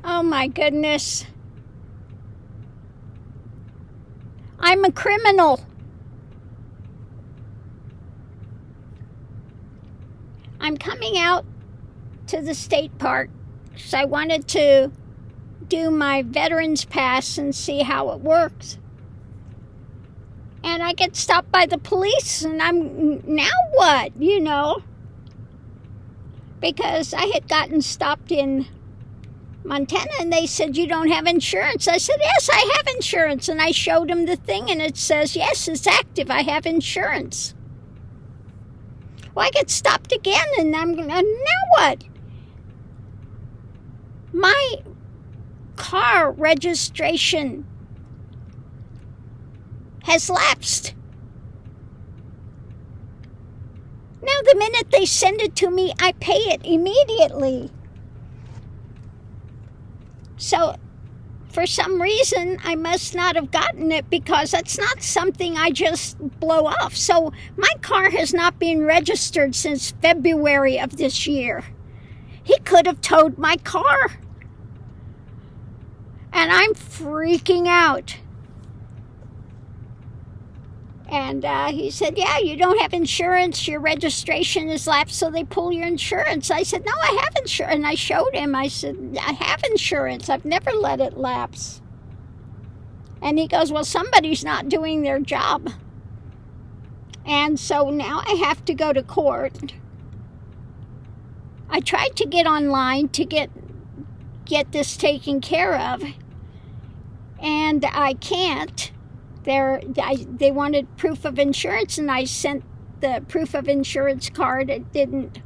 Oh my goodness. I'm a criminal. I'm coming out to the state park because I wanted to do my veterans pass and see how it works. And I get stopped by the police, and now what, Because I had gotten stopped in Montana, and they said, you don't have insurance. I said, yes, I have insurance. And I showed them the thing, and it says, yes, it's active. I have insurance. Well, I get stopped again, and now what? My car registration has lapsed. Now, the minute they send it to me, I pay it immediately. So, for some reason, I must not have gotten it because that's not something I just blow off. So, my car has not been registered since February of this year. He could have towed my car. And I'm freaking out. And he said, yeah, you don't have insurance. Your registration is lapsed, so they pull your insurance. I said, no, I have insurance. And I showed him. I said, I have insurance. I've never let it lapse. And he goes, well, somebody's not doing their job. And so now I have to go to court. I tried to get online to get this taken care of. And I can't. They wanted proof of insurance, and I sent the proof of insurance card. It didn't.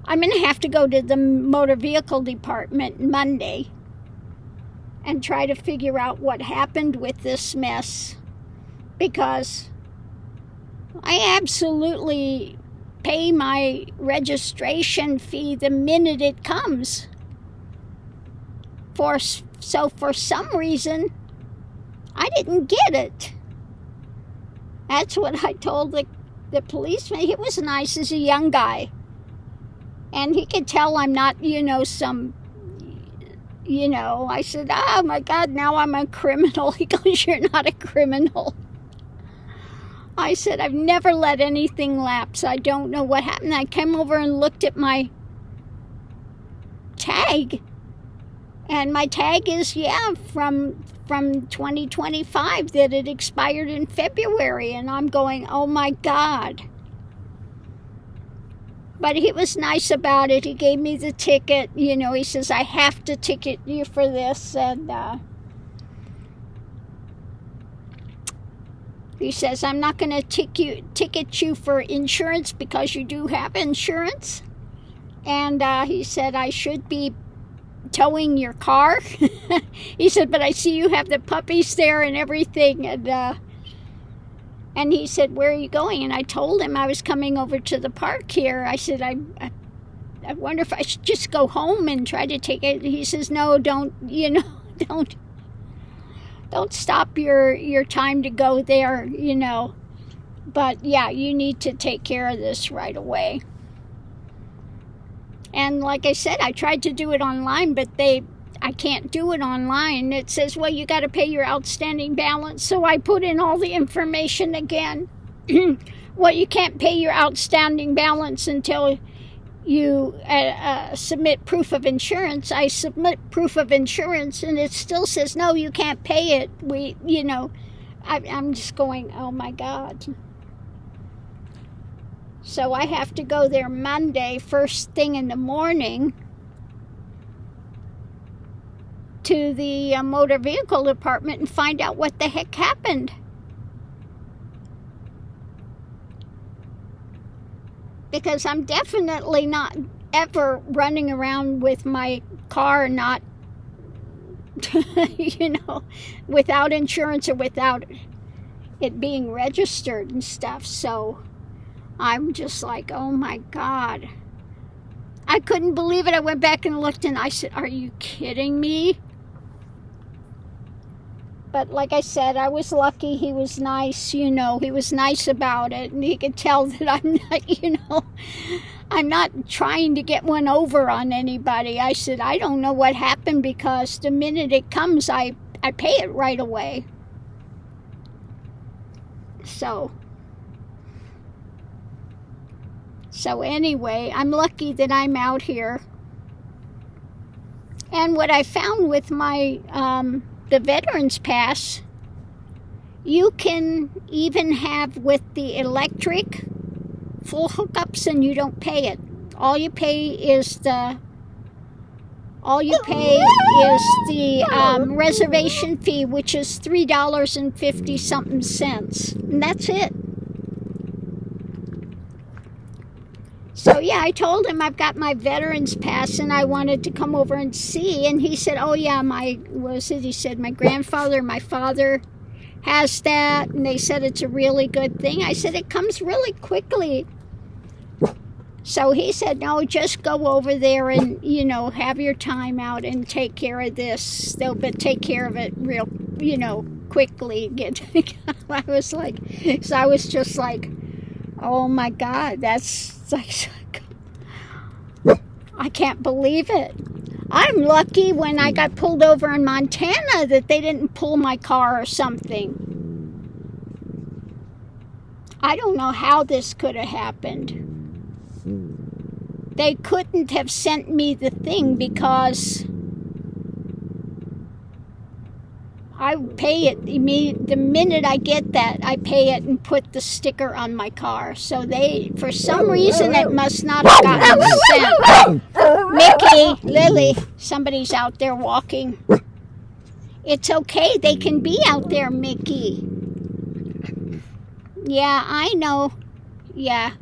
I'm going to have to go to the motor vehicle department Monday and try to figure out what happened with this mess, because I absolutely pay my registration fee the minute it comes. So for some reason, I didn't get it. That's what I told the policeman. He was nice as a young guy. And he could tell I'm not, I said, oh my God, now I'm a criminal. He goes, you're not a criminal. I said, I've never let anything lapse. I don't know what happened. I came over and looked at my tag. And my tag is, from 2025, that it expired in February. And I'm going, oh my God. But he was nice about it. He gave me the ticket. He says, I have to ticket you for this. And he says, I'm not going to ticket you for insurance because you do have insurance. And he said, I should be towing your car. He said, but I see you have the puppies there and everything. And he said, where are you going? And I told him I was coming over to the park here. I said, I wonder if I should just go home and try to take it. He says, no, don't stop your time to go there, But yeah, you need to take care of this right away. And like I said, I tried to do it online, but I can't do it online. It says, well, you got to pay your outstanding balance. So I put in all the information again. Well, you can't pay your outstanding balance until you submit proof of insurance. I submit proof of insurance, and it still says, no, you can't pay it. I'm just going, oh my God. So I have to go there Monday, first thing in the morning, to the motor vehicle department and find out what the heck happened. Because I'm definitely not ever running around with my car not, without insurance or without it being registered and stuff. So I'm just like, oh my God. I couldn't believe it. I went back and looked, and I said, are you kidding me? But like I said, I was lucky. He was nice, he was nice about it. And he could tell that I'm not, I'm not trying to get one over on anybody. I said, I don't know what happened, because the minute it comes, I pay it right away. So anyway, I'm lucky that I'm out here. And what I found with my the Veterans Pass, you can even have with the electric full hookups, and you don't pay it. All you pay is the reservation fee, which is $3.50 something cents, and that's it. So yeah, I told him I've got my Veterans Pass and I wanted to come over and see, and he said, oh yeah, he said my grandfather, my father has that, and they said it's a really good thing. I said, it comes really quickly. So he said, no, just go over there and, have your time out and take care of this. They'll take care of it real, quickly. I was just like, oh my God, that's like, I can't believe it. I'm lucky when I got pulled over in Montana that they didn't pull my car or something. I don't know how this could have happened. They couldn't have sent me the thing, because I pay it the minute I get that. I pay it and put the sticker on my car. So for some reason, it must not have gotten sent. Mickey, Lily, somebody's out there walking. It's okay. They can be out there, Mickey. Yeah, I know. Yeah.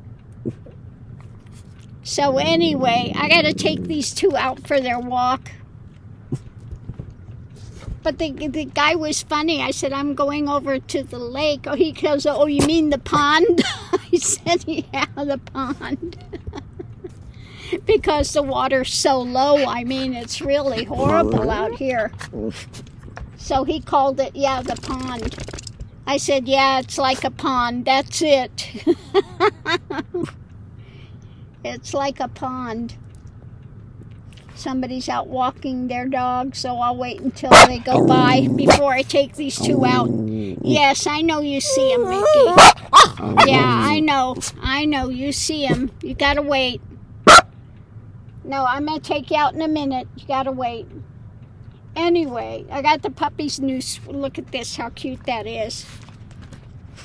So anyway, I got to take these two out for their walk. But the guy was funny. I said, I'm going over to the lake. Oh, he goes, oh, you mean the pond? I said, yeah, the pond. Because the water's so low. I mean, it's really horrible out here. So he called it, yeah, the pond. I said, yeah, it's like a pond. That's it. It's like a pond. Somebody's out walking their dog, so I'll wait until they go by before I take these two out. Yes, I know you see them, Mickey. Yeah, I know, you see them. You gotta wait. No, I'm gonna take you out in a minute. You gotta wait. Anyway, I got the puppy's new, look at this, how cute that is.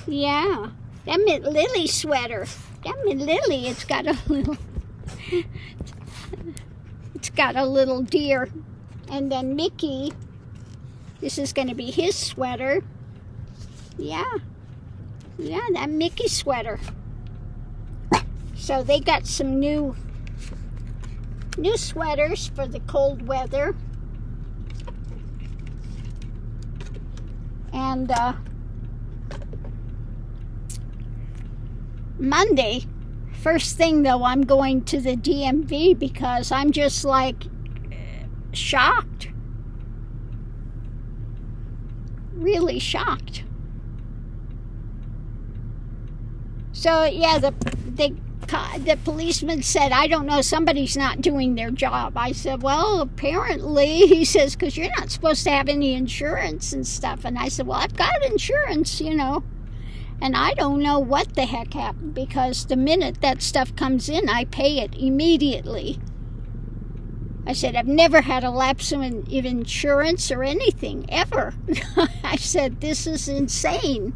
Yeah, that Lily sweater. That Lily, it's got a little deer. And then Mickey, this is going to be his sweater. Yeah, that Mickey sweater. So they got some new sweaters for the cold weather. And Monday, first thing though, I'm going to the DMV because I'm just like shocked. Really shocked. So yeah, the policeman said, I don't know, somebody's not doing their job. I said, well, apparently, he says, because you're not supposed to have any insurance and stuff. And I said, well, I've got insurance, and I don't know what the heck happened, because the minute that stuff comes in, I pay it immediately. I said, I've never had a lapse of insurance or anything, ever. I said, this is insane.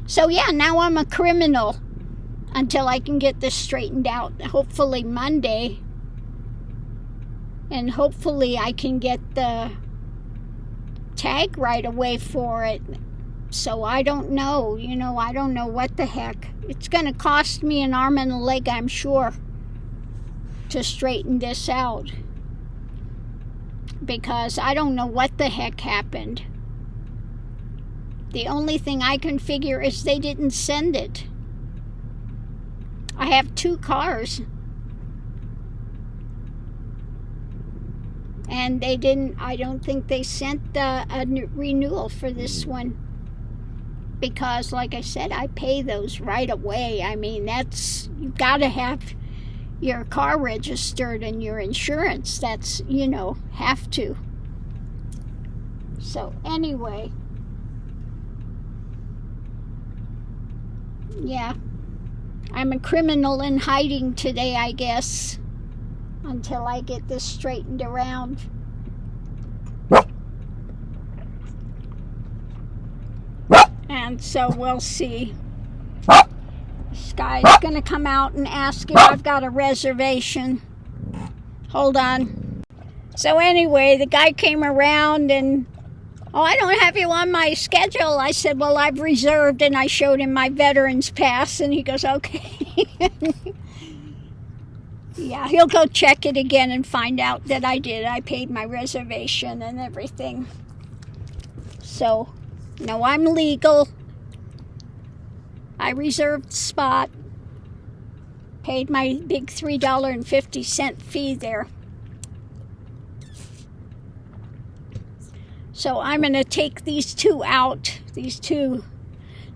So yeah, now I'm a criminal until I can get this straightened out, hopefully Monday. And hopefully I can get the tag right away for it. So I don't know, I don't know what the heck. It's going to cost me an arm and a leg, I'm sure, to straighten this out. Because I don't know what the heck happened. The only thing I can figure is they didn't send it. I have 2 cars. And they didn't, I don't think they sent a renewal for this one. Because, like I said, I pay those right away. I mean, you've got to have your car registered and your insurance. That's, have to. So, anyway. Yeah. I'm a criminal in hiding today, I guess. Until I get this straightened around. And so we'll see. This guy's going to come out and ask if I've got a reservation. Hold on. So anyway, the guy came around and, I don't have you on my schedule. I said, well, I've reserved, and I showed him my veteran's pass, and he goes, okay. Yeah, he'll go check it again and find out that I did. I paid my reservation and everything. So, no, I'm legal. I reserved the spot. Paid my big $3.50 fee there. So I'm going to take these two out. These two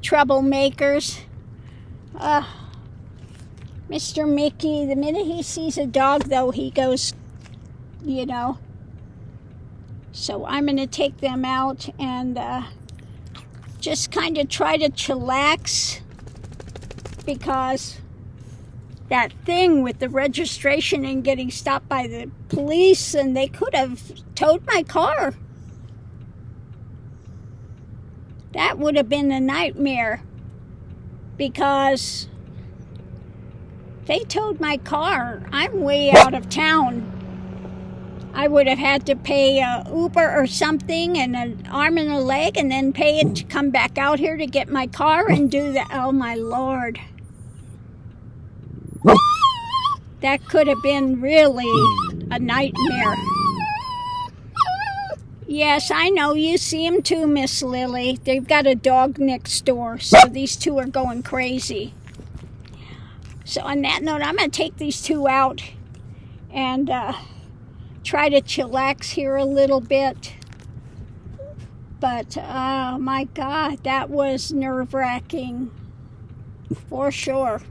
troublemakers. Mr. Mickey, the minute he sees a dog, though, he goes, So I'm going to take them out and just kind of try to chillax, because that thing with the registration and getting stopped by the police, and they could have towed my car. That would have been a nightmare, because they towed my car. I'm way out of town. I would have had to pay Uber or something, and an arm and a leg, and then pay it to come back out here to get my car and do that. Oh, my Lord. That could have been really a nightmare. Yes, I know. You see them too, Miss Lily. They've got a dog next door, so these two are going crazy. So on that note, I'm going to take these two out and try to chillax here a little bit. But, oh my God, that was nerve-wracking for sure.